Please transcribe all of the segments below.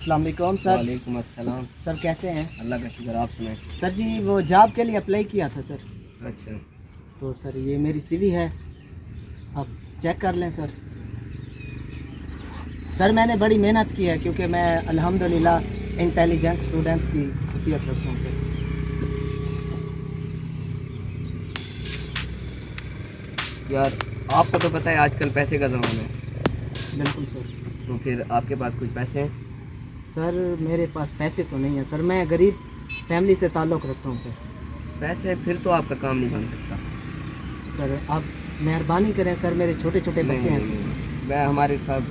अस्सलाम वालेकुम सर। वालेकुम अस्सलाम। सर कैसे हैं? अल्लाह का शुक्र, आप सुनाएं। सर जी वो जॉब के लिए अप्लाई किया था सर। अच्छा, तो सर ये मेरी सीवी है, आप चेक कर लें सर। सर मैंने बड़ी मेहनत की है क्योंकि मैं अल्हम्दुलिल्लाह इंटेलिजेंट स्टूडेंट्स की हैसियत रखता हूँ सर। यार आपको तो पता है आजकल पैसे का ज़माना है, बिल्कुल सर। तो फिर आपके पास कुछ पैसे हैं? सर मेरे पास पैसे तो नहीं है सर, मैं गरीब फैमिली से ताल्लुक़ रखता हूँ सर। पैसे फिर तो आपका काम नहीं बन सकता। सर आप मेहरबानी करें सर, मेरे छोटे छोटे बच्चे हैं सर। मैं हमारे साथ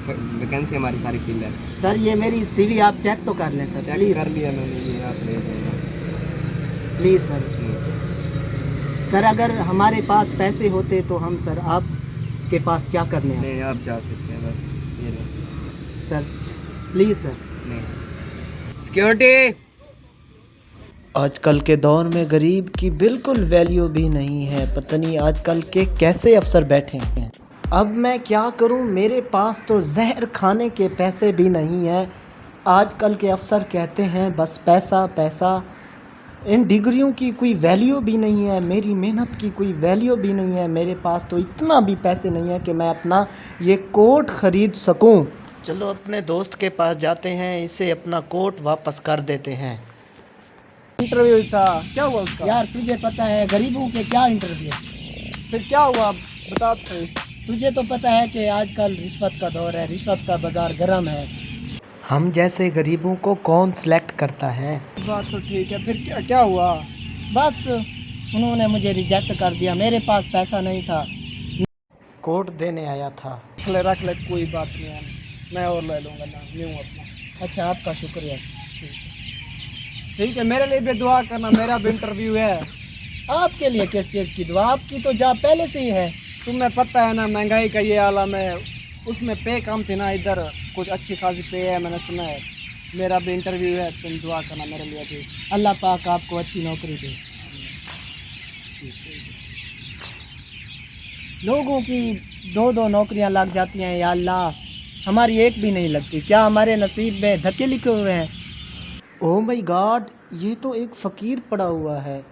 वैकेंसी हमारी सारी फील्ड है। सर ये मेरी सीवी आप चेक तो कर लें सर, चेक प्लीज़ कर लिया मैंने, ये आप ले जाएगा। Please sir. सर अगर हमारे पास पैसे होते तो हम सर आपके पास क्या करने आए? नहीं, आप जा सकते हैं, बस ये नहीं। Sir please sir. नहीं, सिक्योरिटी। आजकल के दौर में गरीब की बिल्कुल वैल्यू भी नहीं है, पता नहीं आजकल के कैसे अफसर बैठे हैं। अब मैं क्या करूं, मेरे पास तो जहर खाने के पैसे भी नहीं हैं। आजकल के अफसर कहते हैं बस पैसा पैसा, इन डिग्रियों की कोई वैल्यू भी नहीं है, मेरी मेहनत की कोई वैल्यू भी नहीं है। मेरे पास तो इतना भी पैसे नहीं है कि मैं अपना ये कोट ख़रीद सकूं। चलो अपने दोस्त के पास जाते हैं, इसे अपना कोट वापस कर देते हैं। इंटरव्यू था, क्या हुआ उसका? यार तुझे पता है गरीबों के क्या इंटरव्यू, फिर क्या हुआ बता तो सही। तुझे तो पता है कि आजकल रिश्वत का दौर है, रिश्वत का बाजार गर्म है। हम जैसे गरीबों को कौन सिलेक्ट करता है? बात तो ठीक है, फिर क्या क्या हुआ? बस उन्होंने मुझे रिजेक्ट कर दिया, मेरे पास पैसा नहीं था, कोट देने आया था। रख ले, कोई बात नहीं है, मैं और ले लूँगा ना, यूँ अपना। अच्छा आपका शुक्रिया। ठीक है, मेरे लिए भी दुआ करना, मेरा भी इंटरव्यू है। आपके लिए किस चीज़ की दुआ, आपकी तो जॉब पहले से ही है। तुम्हें पता है ना महंगाई का ये आलम है, उसमें पे कम थी ना, इधर कुछ अच्छी खासी पे है, मैंने सुना है। मेरा भी इंटरव्यू है, तुम दुआ करना मेरे लिए भी। अल्लाह पाक आपको अच्छी नौकरी दे। लोगों की दो दो नौकरियां लग जाती हैं, या अल्लाह हमारी एक भी नहीं लगती। क्या हमारे नसीब में धक्के लिखे हुए हैं? ओह माय गॉड, ये तो एक फ़कीर पड़ा हुआ है।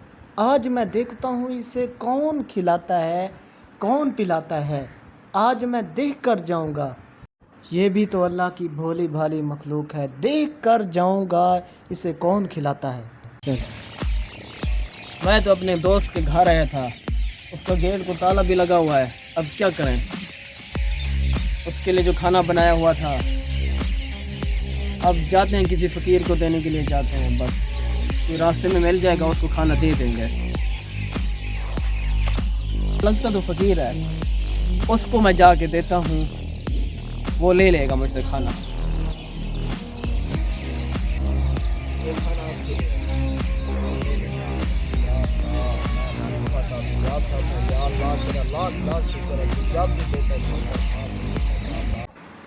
आज मैं देखता हूँ इसे कौन खिलाता है कौन पिलाता है, आज मैं देख कर जाऊँगा। ये भी तो अल्लाह की भोली भाली मखलूक है, देख कर जाऊँगा इसे कौन खिलाता है। मैं तो अपने दोस्त के घर आया था, उसका गेट को ताला भी लगा हुआ है, अब क्या करें? उसके लिए जो खाना बनाया हुआ था, अब जाते हैं किसी फ़कीर को देने के लिए जाते हैं, बस कोई रास्ते में मिल जाएगा उसको खाना दे देंगे। लगता तो फ़कीर है, उसको मैं जाके देता हूँ, वो ले लेगा मुझसे खाना।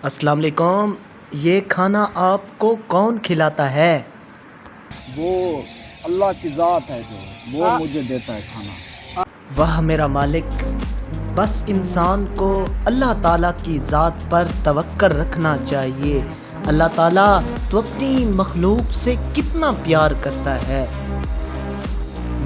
अस्सलाम वालेकुम, ये खाना आपको कौन खिलाता है? वो अल्लाह की ज़ात है जो वो मुझे देता है खाना। वाह मेरा मालिक, बस इंसान को अल्लाह ताला की ज़ात पर तवक्कुल रखना चाहिए। अल्लाह ताला तो अपनी मखलूक से कितना प्यार करता है।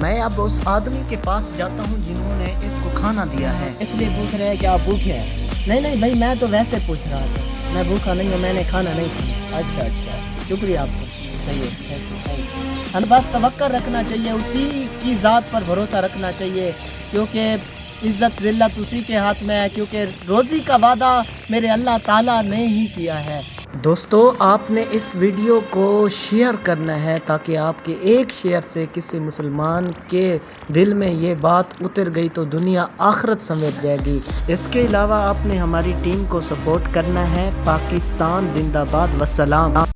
मैं अब उस आदमी के पास जाता हूँ जिन्होंने इसको खाना दिया है। इसलिए पूछ रहे हैं कि आप भूखे हैं? नहीं नहीं भाई, मैं तो वैसे पूछ रहा था, मैं भूखा नहीं हूँ, मैंने खाना नहीं खाया। अच्छा अच्छा, शुक्रिया आपका। सही है। हम बस तवक्कुल रखना चाहिए, उसी की ज़ात पर भरोसा रखना चाहिए, क्योंकि इज़्ज़त ज़िल्लत उसी के हाथ में है, क्योंकि रोज़ी का वादा मेरे अल्लाह ताला ने ही किया है। दोस्तों आपने इस वीडियो को शेयर करना है ताकि आपके एक शेयर से किसी मुसलमान के दिल में ये बात उतर गई तो दुनिया आखिरत समेट जाएगी। इसके अलावा आपने हमारी टीम को सपोर्ट करना है। पाकिस्तान जिंदाबाद, वस्सलाम।